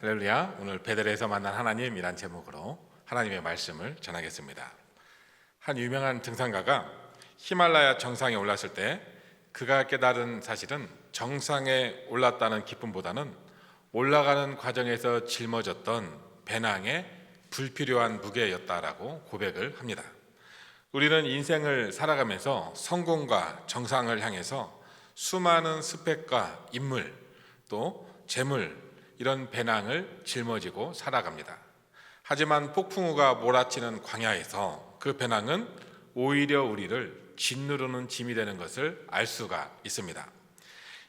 할렐루야. 오늘 베델에서 만난 하나님이란 제목으로 하나님의 말씀을 전하겠습니다. 한 유명한 등산가가 히말라야 정상에 올랐을 때 그가 깨달은 사실은 정상에 올랐다는 기쁨보다는 올라가는 과정에서 짊어졌던 배낭의 불필요한 무게였다라고 고백을 합니다. 우리는 인생을 살아가면서 성공과 정상을 향해서 수많은 스펙과 인물 또 재물 이런 배낭을 짊어지고 살아갑니다. 하지만 폭풍우가 몰아치는 광야에서 그 배낭은 오히려 우리를 짓누르는 짐이 되는 것을 알 수가 있습니다.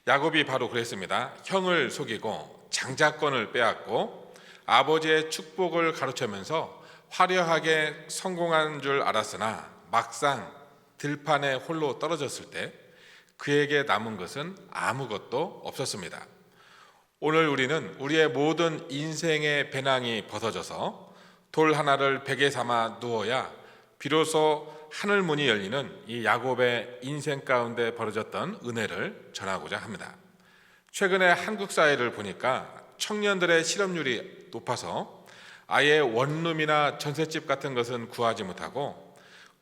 야곱이 바로 그랬습니다. 형을 속이고 장자권을 빼앗고 아버지의 축복을 가로채면서 화려하게 성공한 줄 알았으나 막상 들판에 홀로 떨어졌을 때 그에게 남은 것은 아무것도 없었습니다. 오늘 우리는 우리의 모든 인생의 배낭이 벗어져서 돌 하나를 베개 삼아 누워야 비로소 하늘 문이 열리는 이 야곱의 인생 가운데 벌어졌던 은혜를 전하고자 합니다. 최근에 한국 사회를 보니까 청년들의 실업률이 높아서 아예 원룸이나 전셋집 같은 것은 구하지 못하고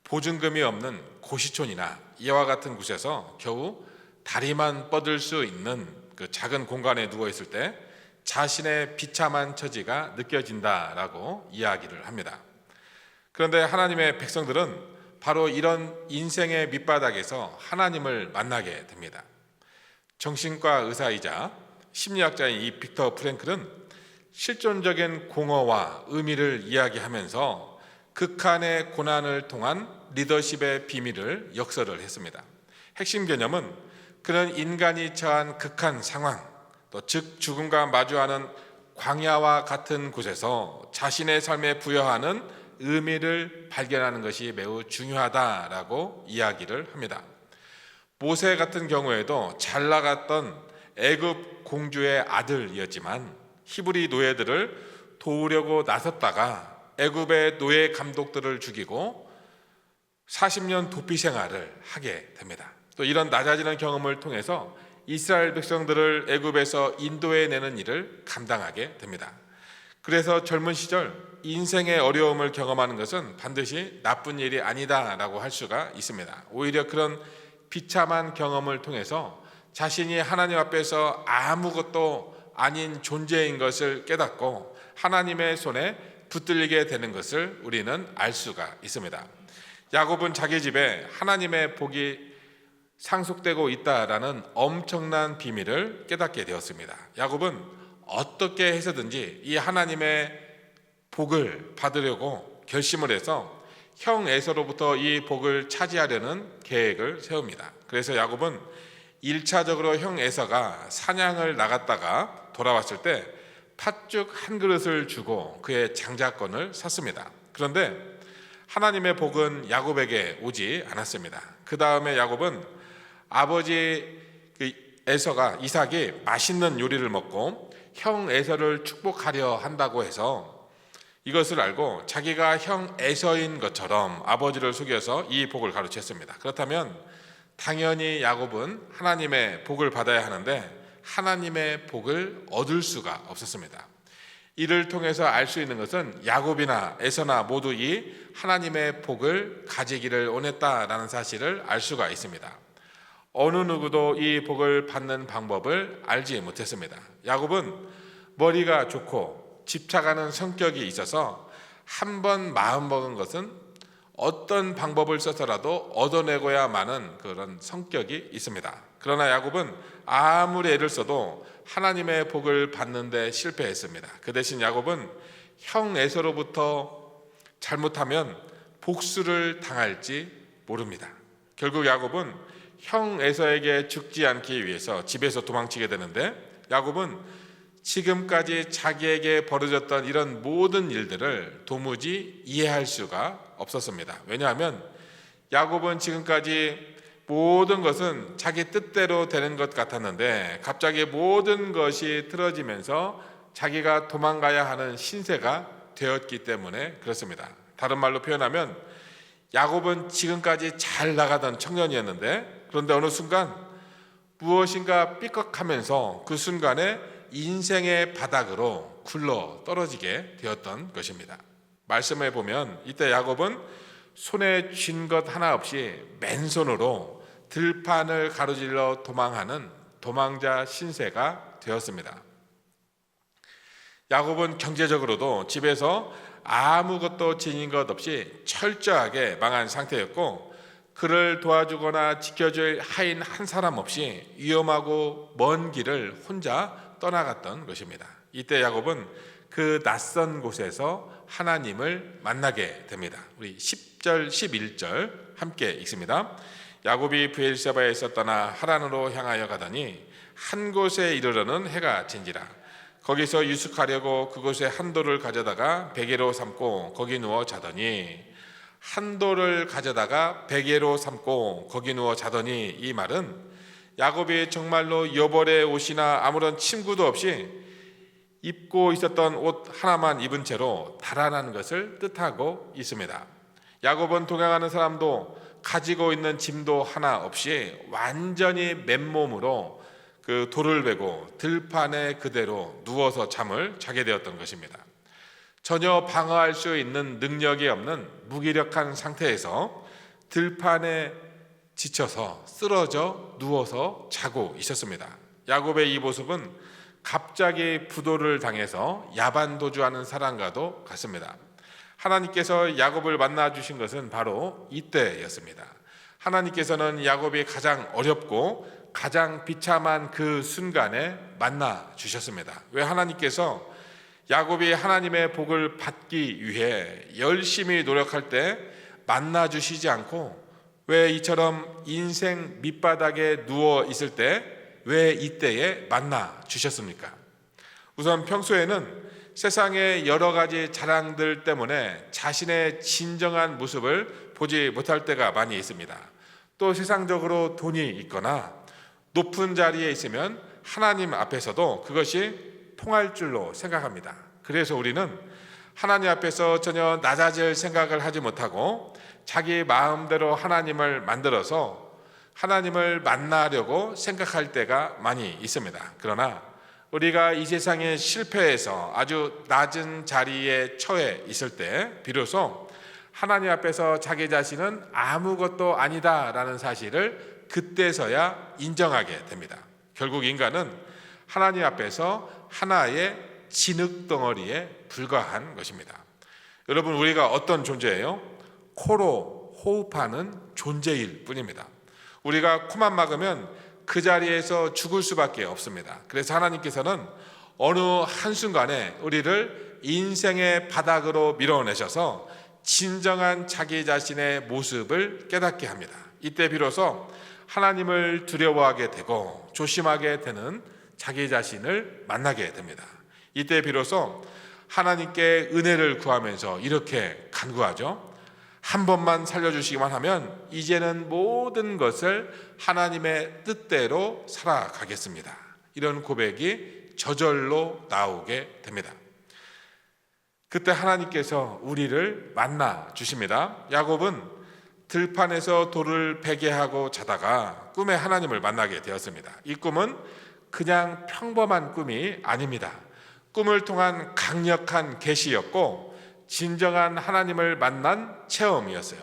보증금이 없는 고시촌이나 이와 같은 곳에서 겨우 다리만 뻗을 수 있는 그 작은 공간에 누워 있을 때 자신의 비참한 처지가 느껴진다라고 이야기를 합니다. 그런데 하나님의 백성들은 바로 이런 인생의 밑바닥에서 하나님을 만나게 됩니다. 정신과 의사이자 심리학자인 이 빅터 프랭클은 실존적인 공허와 의미를 이야기하면서 극한의 고난을 통한 리더십의 비밀을 역설을 했습니다. 핵심 개념은 그는 인간이 처한 극한 상황, 즉 죽음과 마주하는 광야와 같은 곳에서 자신의 삶에 부여하는 의미를 발견하는 것이 매우 중요하다라고 이야기를 합니다. 모세 같은 경우에도 잘 나갔던 애굽 공주의 아들이었지만 히브리 노예들을 도우려고 나섰다가 애굽의 노예 감독들을 죽이고 40년 도피 생활을 하게 됩니다. 또 이런 낮아지는 경험을 통해서 이스라엘 백성들을 애굽에서 인도해내는 일을 감당하게 됩니다. 그래서 젊은 시절 인생의 어려움을 경험하는 것은 반드시 나쁜 일이 아니다라고 할 수가 있습니다. 오히려 그런 비참한 경험을 통해서 자신이 하나님 앞에서 아무것도 아닌 존재인 것을 깨닫고 하나님의 손에 붙들리게 되는 것을 우리는 알 수가 있습니다. 야곱은 자기 집에 하나님의 복이 상속되고 있다라는 엄청난 비밀을 깨닫게 되었습니다. 야곱은 어떻게 해서든지 이 하나님의 복을 받으려고 결심을 해서 형 에서로부터 이 복을 차지하려는 계획을 세웁니다. 그래서 야곱은 1차적으로 형 에서가 사냥을 나갔다가 돌아왔을 때 팥죽 한 그릇을 주고 그의 장자권을 샀습니다. 그런데 하나님의 복은 야곱에게 오지 않았습니다. 그 다음에 야곱은 아버지 에서가 이삭이 맛있는 요리를 먹고 형 에서를 축복하려 한다고 해서 이것을 알고 자기가 형 에서인 것처럼 아버지를 속여서 이 복을 가로챘습니다. 그렇다면 당연히 야곱은 하나님의 복을 받아야 하는데 하나님의 복을 얻을 수가 없었습니다. 이를 통해서 알 수 있는 것은 야곱이나 에서나 모두 이 하나님의 복을 가지기를 원했다라는 사실을 알 수가 있습니다. 어느 누구도 이 복을 받는 방법을 알지 못했습니다. 야곱은 머리가 좋고 집착하는 성격이 있어서 한 번 마음먹은 것은 어떤 방법을 써서라도 얻어내고야 마는 그런 성격이 있습니다. 그러나 야곱은 아무리 애를 써도 하나님의 복을 받는데 실패했습니다. 그 대신 야곱은 형 에서로부터 잘못하면 복수를 당할지 모릅니다. 결국 야곱은 형 에서에게 죽지 않기 위해서 집에서 도망치게 되는데 야곱은 지금까지 자기에게 벌어졌던 이런 모든 일들을 도무지 이해할 수가 없었습니다. 왜냐하면 야곱은 지금까지 모든 것은 자기 뜻대로 되는 것 같았는데 갑자기 모든 것이 틀어지면서 자기가 도망가야 하는 신세가 되었기 때문에 그렇습니다. 다른 말로 표현하면 야곱은 지금까지 잘 나가던 청년이었는데 그런데 어느 순간 무엇인가 삐걱하면서 그 순간에 인생의 바닥으로 굴러 떨어지게 되었던 것입니다. 말씀해 보면 이때 야곱은 손에 쥔 것 하나 없이 맨손으로 들판을 가로질러 도망하는 도망자 신세가 되었습니다. 야곱은 경제적으로도 집에서 아무것도 지닌 것 없이 철저하게 망한 상태였고, 그를 도와주거나 지켜줄 하인 한 사람 없이 위험하고 먼 길을 혼자 떠나갔던 것입니다. 이때 야곱은 그 낯선 곳에서 하나님을 만나게 됩니다. 우리 10절 11절 함께 읽습니다. 야곱이 브엘세바에서 떠나 하란으로 향하여 가더니 한 곳에 이르러는 해가 진지라. 거기서 유숙하려고 그곳에 한 돌을 가져다가 베개로 삼고 거기 누워 자더니, 한 돌을 가져다가 베개로 삼고 거기 누워 자더니, 이 말은 야곱이 정말로 여벌의 옷이나 아무런 침구도 없이 입고 있었던 옷 하나만 입은 채로 달아난 것을 뜻하고 있습니다. 야곱은 동행하는 사람도 가지고 있는 짐도 하나 없이 완전히 맨몸으로 그 돌을 베고 들판에 그대로 누워서 잠을 자게 되었던 것입니다. 전혀 방어할 수 있는 능력이 없는 무기력한 상태에서 들판에 지쳐서 쓰러져 누워서 자고 있었습니다. 야곱의 이 모습은 갑자기 부도를 당해서 야반도주하는 사람과도 같습니다. 하나님께서 야곱을 만나 주신 것은 바로 이때였습니다. 하나님께서는 야곱이 가장 어렵고 가장 비참한 그 순간에 만나 주셨습니다. 왜 하나님께서 야곱이 하나님의 복을 받기 위해 열심히 노력할 때 만나 주시지 않고 왜 이처럼 인생 밑바닥에 누워 있을 때 왜 이때에 만나 주셨습니까? 우선 평소에는 세상의 여러 가지 자랑들 때문에 자신의 진정한 모습을 보지 못할 때가 많이 있습니다. 또 세상적으로 돈이 있거나 높은 자리에 있으면 하나님 앞에서도 그것이 통할 줄로 생각합니다. 그래서 우리는 하나님 앞에서 전혀 낮아질 생각을 하지 못하고 자기 마음대로 하나님을 만들어서 하나님을 만나려고 생각할 때가 많이 있습니다. 그러나 우리가 이 세상의 실패해서 아주 낮은 자리에 처해 있을 때 비로소 하나님 앞에서 자기 자신은 아무것도 아니다라는 사실을 그때서야 인정하게 됩니다. 결국 인간은 하나님 앞에서 하나의 진흙덩어리에 불과한 것입니다. 여러분, 우리가 어떤 존재예요? 코로 호흡하는 존재일 뿐입니다. 우리가 코만 막으면 그 자리에서 죽을 수밖에 없습니다. 그래서 하나님께서는 어느 한순간에 우리를 인생의 바닥으로 밀어내셔서 진정한 자기 자신의 모습을 깨닫게 합니다. 이때 비로소 하나님을 두려워하게 되고 조심하게 되는 자기 자신을 만나게 됩니다. 이때 비로소 하나님께 은혜를 구하면서 이렇게 간구하죠. 한 번만 살려주시기만 하면 이제는 모든 것을 하나님의 뜻대로 살아가겠습니다. 이런 고백이 저절로 나오게 됩니다. 그때 하나님께서 우리를 만나 주십니다. 야곱은 들판에서 돌을 베게 하고 자다가 꿈에 하나님을 만나게 되었습니다. 이 꿈은 그냥 평범한 꿈이 아닙니다. 꿈을 통한 강력한 계시였고 진정한 하나님을 만난 체험이었어요.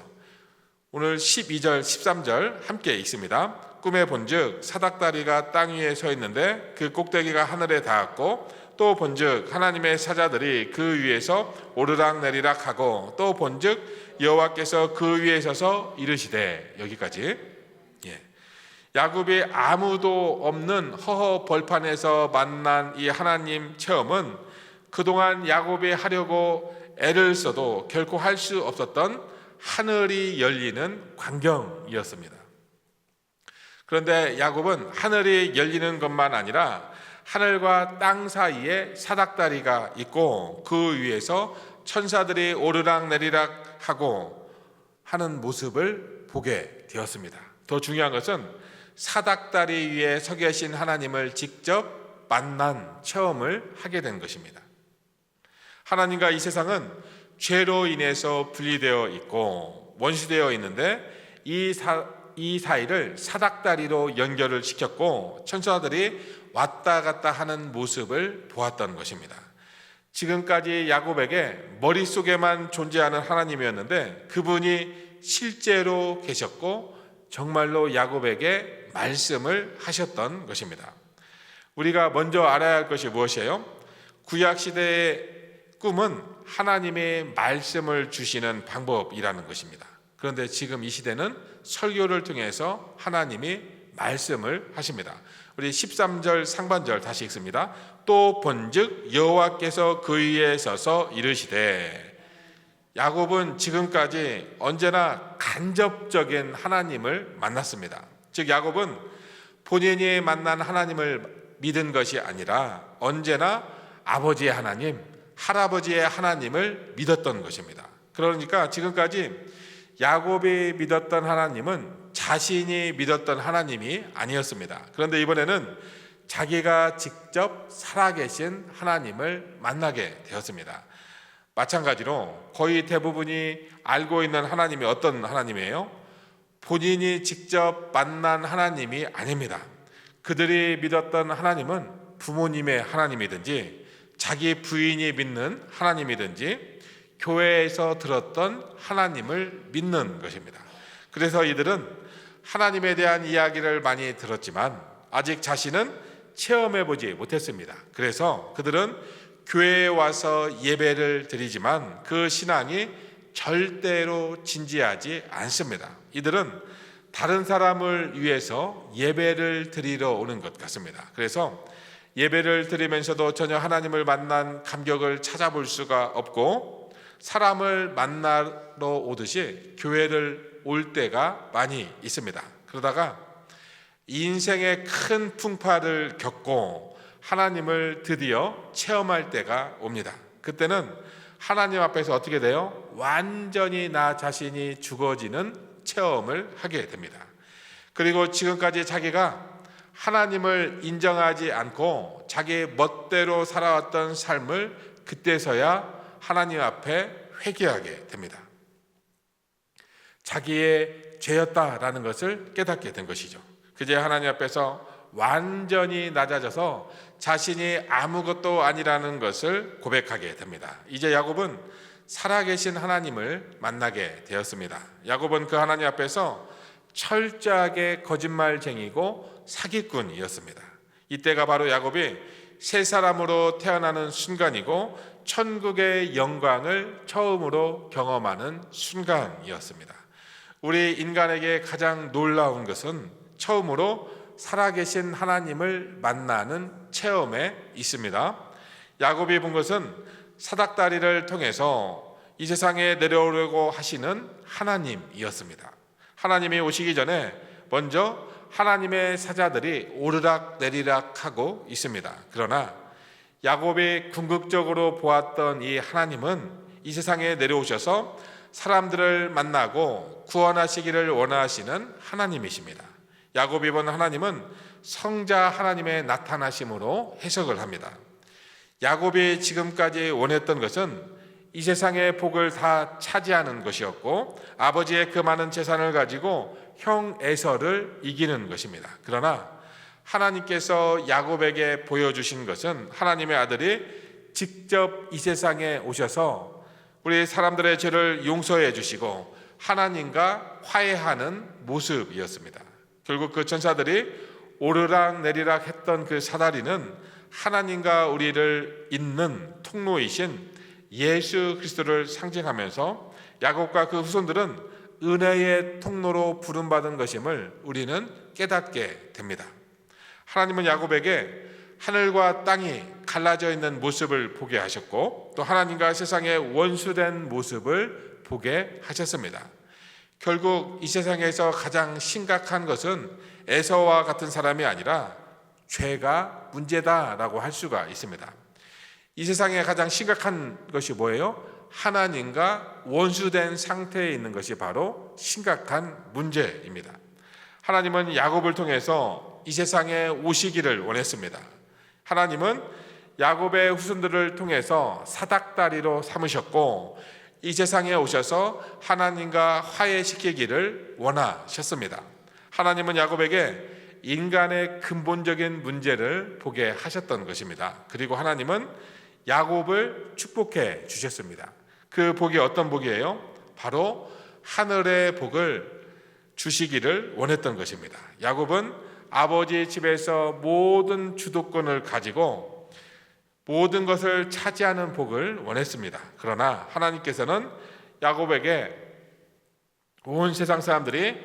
오늘 12절 13절 함께 읽습니다. 꿈에 본즉 사닥다리가 땅 위에 서 있는데 그 꼭대기가 하늘에 닿았고, 또 본즉 하나님의 사자들이 그 위에서 오르락 내리락 하고, 또 본즉 여호와께서 그 위에 서서 이르시되. 여기까지. 야곱이 아무도 없는 허허 벌판에서 만난 이 하나님 체험은 그동안 야곱이 하려고 애를 써도 결코 할 수 없었던 하늘이 열리는 광경이었습니다. 그런데 야곱은 하늘이 열리는 것만 아니라 하늘과 땅 사이에 사닥다리가 있고 그 위에서 천사들이 오르락 내리락 하고 하는 모습을 보게 되었습니다. 더 중요한 것은 사닥다리 위에 서 계신 하나님을 직접 만난 체험을 하게 된 것입니다. 하나님과 이 세상은 죄로 인해서 분리되어 있고 원수되어 있는데 이 사이를 사닥다리로 연결을 시켰고 천사들이 왔다 갔다 하는 모습을 보았던 것입니다. 지금까지 야곱에게 머릿속에만 존재하는 하나님이었는데 그분이 실제로 계셨고 정말로 야곱에게 말씀을 하셨던 것입니다. 우리가 먼저 알아야 할 것이 무엇이에요? 구약시대의 꿈은 하나님의 말씀을 주시는 방법이라는 것입니다. 그런데 지금 이 시대는 설교를 통해서 하나님이 말씀을 하십니다. 우리 13절 상반절 다시 읽습니다. 또 본즉 여호와께서 그 위에 서서 이르시되. 야곱은 지금까지 언제나 간접적인 하나님을 만났습니다. 즉 야곱은 본인이 만난 하나님을 믿은 것이 아니라 언제나 아버지의 하나님, 할아버지의 하나님을 믿었던 것입니다. 그러니까 지금까지 야곱이 믿었던 하나님은 자신이 믿었던 하나님이 아니었습니다. 그런데 이번에는 자기가 직접 살아계신 하나님을 만나게 되었습니다. 마찬가지로 거의 대부분이 알고 있는 하나님이 어떤 하나님이에요? 본인이 직접 만난 하나님이 아닙니다. 그들이 믿었던 하나님은 부모님의 하나님이든지 자기 부인이 믿는 하나님이든지 교회에서 들었던 하나님을 믿는 것입니다. 그래서 이들은 하나님에 대한 이야기를 많이 들었지만 아직 자신은 체험해보지 못했습니다. 그래서 그들은 교회에 와서 예배를 드리지만 그 신앙이 절대로 진지하지 않습니다. 이들은 다른 사람을 위해서 예배를 드리러 오는 것 같습니다. 그래서 예배를 드리면서도 전혀 하나님을 만난 감격을 찾아볼 수가 없고 사람을 만나러 오듯이 교회를 올 때가 많이 있습니다. 그러다가 인생의 큰 풍파를 겪고 하나님을 드디어 체험할 때가 옵니다. 그때는 하나님 앞에서 어떻게 돼요? 완전히 나 자신이 죽어지는 체험을 하게 됩니다. 그리고 지금까지 자기가 하나님을 인정하지 않고 자기 멋대로 살아왔던 삶을 그때서야 하나님 앞에 회개하게 됩니다. 자기의 죄였다라는 것을 깨닫게 된 것이죠. 그제 하나님 앞에서 완전히 낮아져서 자신이 아무것도 아니라는 것을 고백하게 됩니다. 이제 야곱은 살아계신 하나님을 만나게 되었습니다. 야곱은 그 하나님 앞에서 철저하게 거짓말쟁이고 사기꾼이었습니다. 이때가 바로 야곱이 새 사람으로 태어나는 순간이고 천국의 영광을 처음으로 경험하는 순간이었습니다. 우리 인간에게 가장 놀라운 것은 처음으로 살아계신 하나님을 만나는 체험에 있습니다. 야곱이 본 것은 사닥다리를 통해서 이 세상에 내려오려고 하시는 하나님이었습니다. 하나님이 오시기 전에 먼저 하나님의 사자들이 오르락 내리락 하고 있습니다. 그러나 야곱이 궁극적으로 보았던 이 하나님은 이 세상에 내려오셔서 사람들을 만나고 구원하시기를 원하시는 하나님이십니다. 야곱이 본 하나님은 성자 하나님의 나타나심으로 해석을 합니다. 야곱이 지금까지 원했던 것은 이 세상의 복을 다 차지하는 것이었고 아버지의 그 많은 재산을 가지고 형 에서를 이기는 것입니다. 그러나 하나님께서 야곱에게 보여주신 것은 하나님의 아들이 직접 이 세상에 오셔서 우리 사람들의 죄를 용서해 주시고 하나님과 화해하는 모습이었습니다. 결국 그 천사들이 오르락 내리락 했던 그 사다리는 하나님과 우리를 잇는 통로이신 예수 그리스도를 상징하면서 야곱과 그 후손들은 은혜의 통로로 부름받은 것임을 우리는 깨닫게 됩니다. 하나님은 야곱에게 하늘과 땅이 갈라져 있는 모습을 보게 하셨고 또 하나님과 세상의 원수된 모습을 보게 하셨습니다. 결국 이 세상에서 가장 심각한 것은 에서와 같은 사람이 아니라 죄가 문제다라고 할 수가 있습니다. 이 세상에 가장 심각한 것이 뭐예요? 하나님과 원수된 상태에 있는 것이 바로 심각한 문제입니다. 하나님은 야곱을 통해서 이 세상에 오시기를 원했습니다. 하나님은 야곱의 후손들을 통해서 사닥다리로 삼으셨고 이 세상에 오셔서 하나님과 화해시키기를 원하셨습니다. 하나님은 야곱에게 인간의 근본적인 문제를 보게 하셨던 것입니다. 그리고 하나님은 야곱을 축복해 주셨습니다. 그 복이 어떤 복이에요? 바로 하늘의 복을 주시기를 원했던 것입니다. 야곱은 아버지 집에서 모든 주도권을 가지고 모든 것을 차지하는 복을 원했습니다. 그러나 하나님께서는 야곱에게 온 세상 사람들이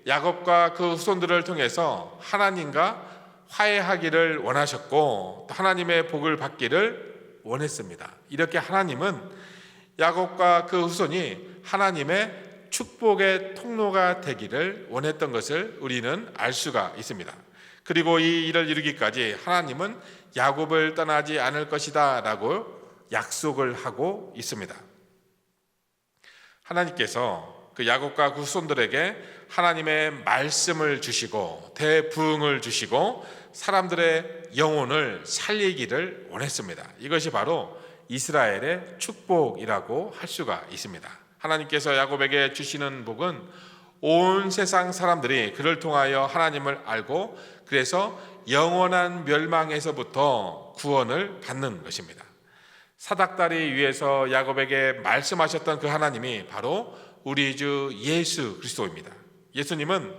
야곱과 그 후손들을 통해서 하나님과 화해하기를 원하셨고 또 하나님의 복을 받기를 원했습니다. 이렇게 하나님은 야곱과 그 후손이 하나님의 축복의 통로가 되기를 원했던 것을 우리는 알 수가 있습니다. 그리고 이 일을 이루기까지 하나님은 야곱을 떠나지 않을 것이다 라고 약속을 하고 있습니다. 하나님께서 그 야곱과 그 후손들에게 하나님의 말씀을 주시고 대부흥을 주시고 사람들의 영혼을 살리기를 원했습니다. 이것이 바로 이스라엘의 축복이라고 할 수가 있습니다. 하나님께서 야곱에게 주시는 복은 온 세상 사람들이 그를 통하여 하나님을 알고 그래서 영원한 멸망에서부터 구원을 받는 것입니다. 사닥다리 위에서 야곱에게 말씀하셨던 그 하나님이 바로 우리 주 예수 그리스도입니다. 예수님은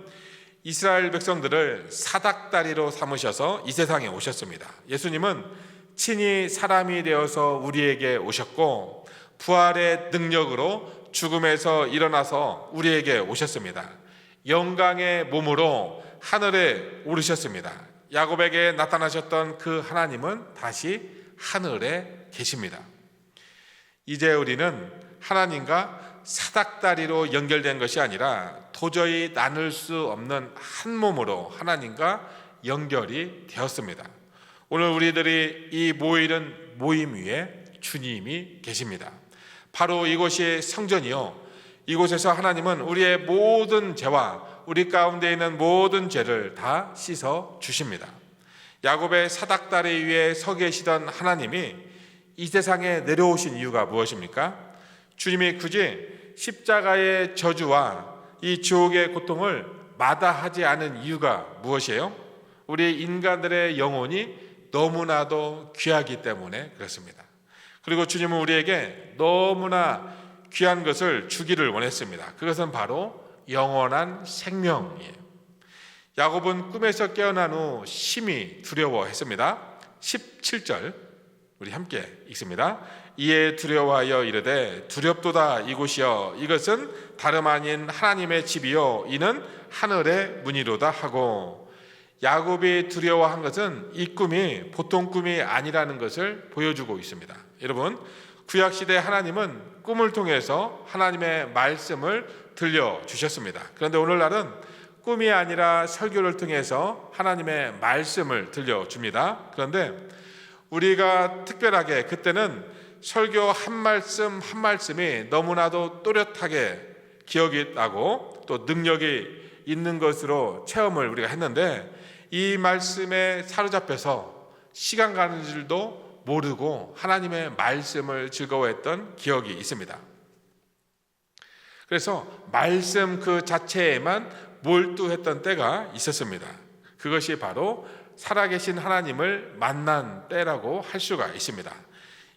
이스라엘 백성들을 사닥다리로 삼으셔서 이 세상에 오셨습니다. 예수님은 친히 사람이 되어서 우리에게 오셨고 부활의 능력으로 죽음에서 일어나서 우리에게 오셨습니다. 영광의 몸으로 하늘에 오르셨습니다. 야곱에게 나타나셨던 그 하나님은 다시 하늘에 계십니다. 이제 우리는 하나님과 사닥다리로 연결된 것이 아니라 도저히 나눌 수 없는 한 몸으로 하나님과 연결이 되었습니다. 오늘 우리들이 이 모이는 모임 위에 주님이 계십니다. 바로 이곳이 성전이요, 이곳에서 하나님은 우리의 모든 죄와 우리 가운데 있는 모든 죄를 다 씻어 주십니다. 야곱의 사닥다리 위에 서 계시던 하나님이 이 세상에 내려오신 이유가 무엇입니까? 주님이 굳이 십자가의 저주와 이 지옥의 고통을 마다하지 않은 이유가 무엇이에요? 우리 인간들의 영혼이 너무나도 귀하기 때문에 그렇습니다. 그리고 주님은 우리에게 너무나 귀한 것을 주기를 원했습니다. 그것은 바로 영원한 생명이에요. 야곱은 꿈에서 깨어난 후 심히 두려워했습니다. 17절 우리 함께 읽습니다. 이에 두려워하여 이르되 두렵도다 이곳이여 이것은 다름 아닌 하나님의 집이요 이는 하늘의 문이로다 하고, 야곱이 두려워한 것은 이 꿈이 보통 꿈이 아니라는 것을 보여주고 있습니다. 여러분, 구약시대 하나님은 꿈을 통해서 하나님의 말씀을 들려주셨습니다. 그런데 오늘날은 꿈이 아니라 설교를 통해서 하나님의 말씀을 들려줍니다. 그런데 우리가 특별하게 그때는 설교 한 말씀 한 말씀이 너무나도 또렷하게 기억이 나고 또 능력이 있는 것으로 체험을 우리가 했는데, 이 말씀에 사로잡혀서 시간 가는 줄도 모르고 하나님의 말씀을 즐거워했던 기억이 있습니다. 그래서 말씀 그 자체에만 몰두했던 때가 있었습니다. 그것이 바로 살아계신 하나님을 만난 때라고 할 수가 있습니다.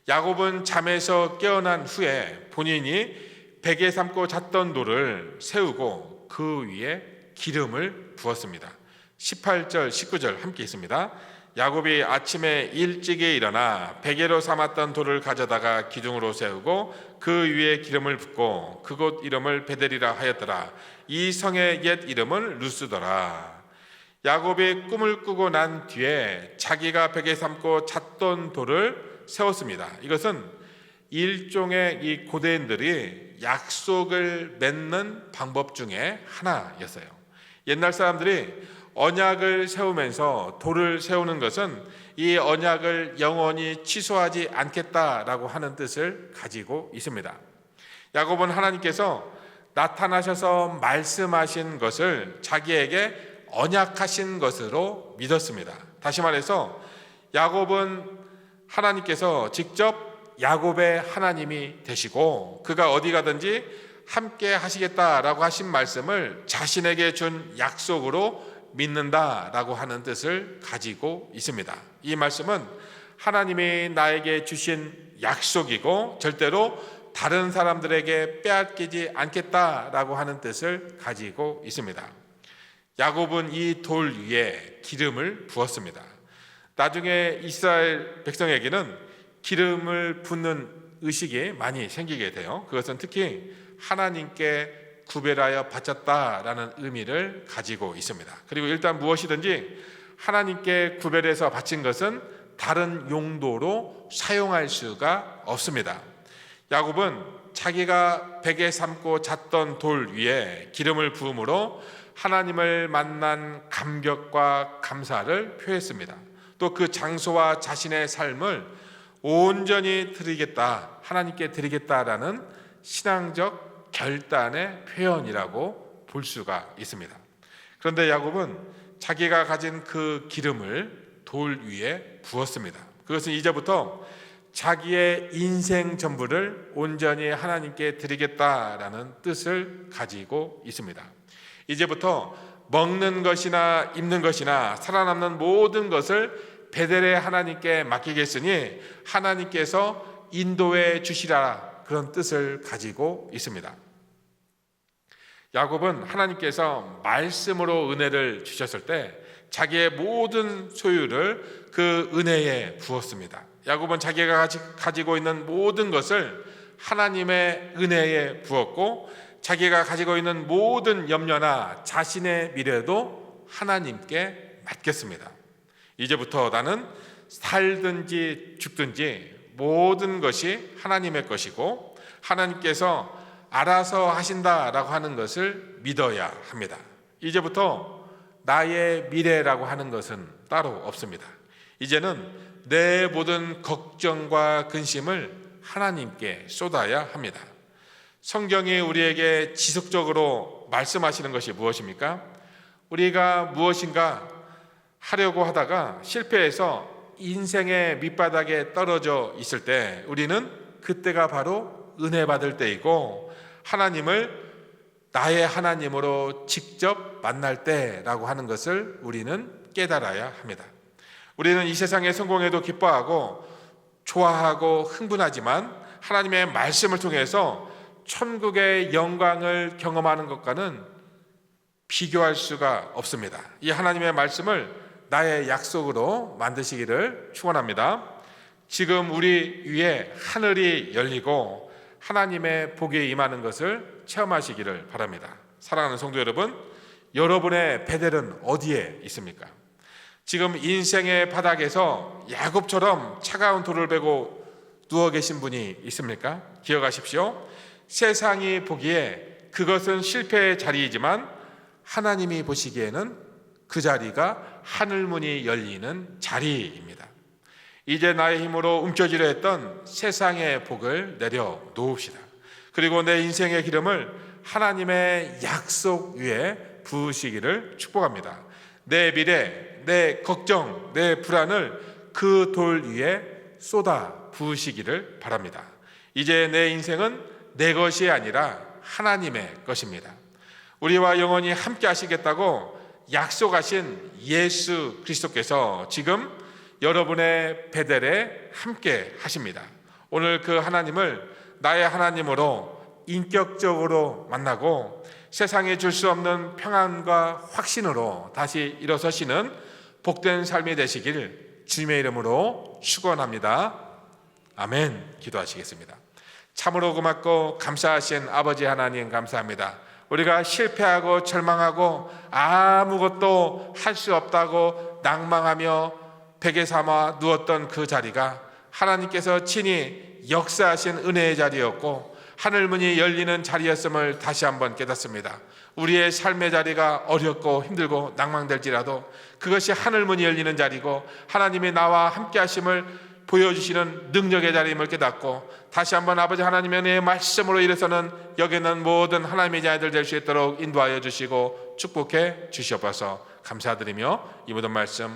야곱은 잠에서 깨어난 후에 본인이 베개 삼고 잤던 돌을 세우고 그 위에 기름을 부었습니다. 18절 19절 함께 있습니다. 야곱이 아침에 일찍이 일어나 베개로 삼았던 돌을 가져다가 기둥으로 세우고 그 위에 기름을 붓고 그곳 이름을 베델이라 하였더라. 이 성의 옛 이름은 루스더라. 야곱이 꿈을 꾸고 난 뒤에 자기가 베개 삼고 잤던 돌을 세웠습니다. 이것은 일종의 이 고대인들이 약속을 맺는 방법 중에 하나였어요. 옛날 사람들이 언약을 세우면서 돌을 세우는 것은 이 언약을 영원히 취소하지 않겠다라고 하는 뜻을 가지고 있습니다. 야곱은 하나님께서 나타나셔서 말씀하신 것을 자기에게 언약하신 것으로 믿었습니다. 다시 말해서 야곱은 하나님께서 직접 야곱의 하나님이 되시고 그가 어디 가든지 함께 하시겠다라고 하신 말씀을 자신에게 준 약속으로 믿는다라고 하는 뜻을 가지고 있습니다. 이 말씀은 하나님이 나에게 주신 약속이고 절대로 다른 사람들에게 빼앗기지 않겠다라고 하는 뜻을 가지고 있습니다. 야곱은 이 돌 위에 기름을 부었습니다. 나중에 이스라엘 백성에게는 기름을 붓는 의식이 많이 생기게 돼요. 그것은 특히 하나님께 구별하여 바쳤다라는 의미를 가지고 있습니다. 그리고 일단 무엇이든지 하나님께 구별해서 바친 것은 다른 용도로 사용할 수가 없습니다. 야곱은 자기가 베개 삼고 잤던 돌 위에 기름을 부음으로 하나님을 만난 감격과 감사를 표했습니다. 또 그 장소와 자신의 삶을 온전히 드리겠다, 하나님께 드리겠다라는 신앙적 결단의 표현이라고 볼 수가 있습니다. 그런데 야곱은 자기가 가진 그 기름을 돌 위에 부었습니다. 그것은 이제부터 자기의 인생 전부를 온전히 하나님께 드리겠다라는 뜻을 가지고 있습니다. 이제부터 먹는 것이나 입는 것이나 살아남는 모든 것을 베델의 하나님께 맡기겠으니 하나님께서 인도해 주시라, 그런 뜻을 가지고 있습니다. 야곱은 하나님께서 말씀으로 은혜를 주셨을 때 자기의 모든 소유를 그 은혜에 부었습니다. 야곱은 자기가 가지고 있는 모든 것을 하나님의 은혜에 부었고 자기가 가지고 있는 모든 염려나 자신의 미래도 하나님께 맡겼습니다. 이제부터 나는 살든지 죽든지 모든 것이 하나님의 것이고 하나님께서 알아서 하신다라고 하는 것을 믿어야 합니다. 이제부터 나의 미래라고 하는 것은 따로 없습니다. 이제는 내 모든 걱정과 근심을 하나님께 쏟아야 합니다. 성경이 우리에게 지속적으로 말씀하시는 것이 무엇입니까? 우리가 무엇인가 하려고 하다가 실패해서 인생의 밑바닥에 떨어져 있을 때 우리는 그때가 바로 은혜 받을 때이고 하나님을 나의 하나님으로 직접 만날 때라고 하는 것을 우리는 깨달아야 합니다. 우리는 이 세상의 성공에도 기뻐하고 좋아하고 흥분하지만 하나님의 말씀을 통해서 천국의 영광을 경험하는 것과는 비교할 수가 없습니다. 이 하나님의 말씀을 나의 약속으로 만드시기를 축원합니다. 지금 우리 위에 하늘이 열리고 하나님의 복이 임하는 것을 체험하시기를 바랍니다. 사랑하는 성도 여러분, 여러분의 베델은 어디에 있습니까? 지금 인생의 바닥에서 야곱처럼 차가운 돌을 베고 누워 계신 분이 있습니까? 기억하십시오. 세상이 보기에 그것은 실패의 자리이지만 하나님이 보시기에는 그 자리가 하늘문이 열리는 자리입니다. 이제 나의 힘으로 움켜쥐려 했던 세상의 복을 내려 놓읍시다. 그리고 내 인생의 기름을 하나님의 약속 위에 부으시기를 축복합니다. 내 미래, 내 걱정, 내 불안을 그 돌 위에 쏟아 부으시기를 바랍니다. 이제 내 인생은 내 것이 아니라 하나님의 것입니다. 우리와 영원히 함께 하시겠다고 약속하신 예수 그리스도께서 지금 여러분의 베델에 함께 하십니다. 오늘 그 하나님을 나의 하나님으로 인격적으로 만나고 세상에 줄 수 없는 평안과 확신으로 다시 일어서시는 복된 삶이 되시길 주님의 이름으로 축원합니다. 아멘. 기도하시겠습니다. 참으로 고맙고 감사하신 아버지 하나님 감사합니다. 우리가 실패하고 절망하고 아무것도 할 수 없다고 낭망하며 베개 삼아 누웠던 그 자리가 하나님께서 친히 역사하신 은혜의 자리였고 하늘문이 열리는 자리였음을 다시 한번 깨닫습니다. 우리의 삶의 자리가 어렵고 힘들고 낭망될지라도 그것이 하늘문이 열리는 자리고 하나님이 나와 함께 하심을 보여주시는 능력의 자리임을 깨닫고 다시 한번 아버지 하나님의 은혜의 말씀으로 일어서는 여기 있는 모든 하나님의 자녀들 될 수 있도록 인도하여 주시고 축복해 주시옵소서. 감사드리며 이 모든 말씀